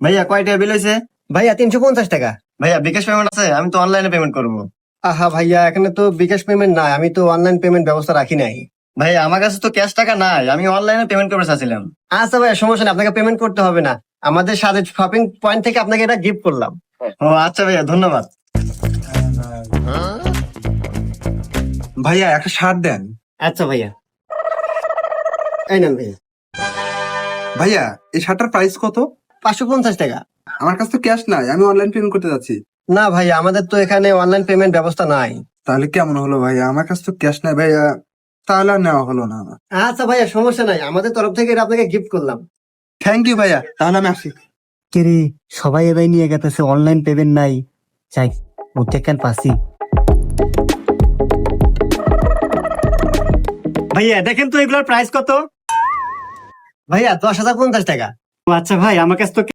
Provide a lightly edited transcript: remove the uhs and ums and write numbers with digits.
ভাইয়া কয়টা বিল হয়েছে? ভাইয়া 350 টাকা। ভাইয়া বিকাশ পেমেন্ট আছে? আমি তো অনলাইনে পেমেন্ট করবো। আহা ভাইয়া, এখানে তো বিকাশ পেমেন্ট নাই, আমি তো অনলাইন পেমেন্ট ব্যবস্থা রাখি নাই। ভাইয়া আমার কাছে তো ক্যাশ টাকা নাই, আমি অনলাইনে পেমেন্ট করতে চাচ্ছিলাম। আচ্ছা ভাইয়া, সমস্যা নেই, আপনাকে পেমেন্ট করতে হবে না। আমাদের সাথে শপিং পয়েন্ট থেকে আপনাকে এটা গিফট করলাম। ও আচ্ছা ভাইয়া, ধন্যবাদ। ভাইয়া একটা শার্ট দেন। আচ্ছা ভাইয়া, এই নেন ভাইয়া। ভাইয়া এই শার্টটার প্রাইস কত? 550 টাকা। আমার কাছে তো ক্যাশ নাই, আমি অনলাইন পেমেন্ট করতে যাচ্ছি। না ভাইয়া, আমাদের তো এখানে অনলাইন পেমেন্ট ব্যবস্থা নাই। তাহলে কেমন হলো ভাইয়া? আমার কাছে তো ক্যাশ নাই ভাইয়া, তাহলে আর নেওয়া হলো না। আচ্ছা ভাইয়া, সমস্যা নাই, আমাদের তরফ থেকে এটা আপনাকে গিফট করলাম। থ্যাংক ইউ ভাইয়া, তাহলে আমি আসি। কেরে সবাই এবার নিয়ে গেতেছে, অনলাইন পেমেন্ট নাই। চাই মুতে কেন পাসি। ভাইয়া দেখেন তো এগুলোর প্রাইস কত? ভাইয়া 10,050 টাকা। আচ্ছা ভাই, আমার কাছে তো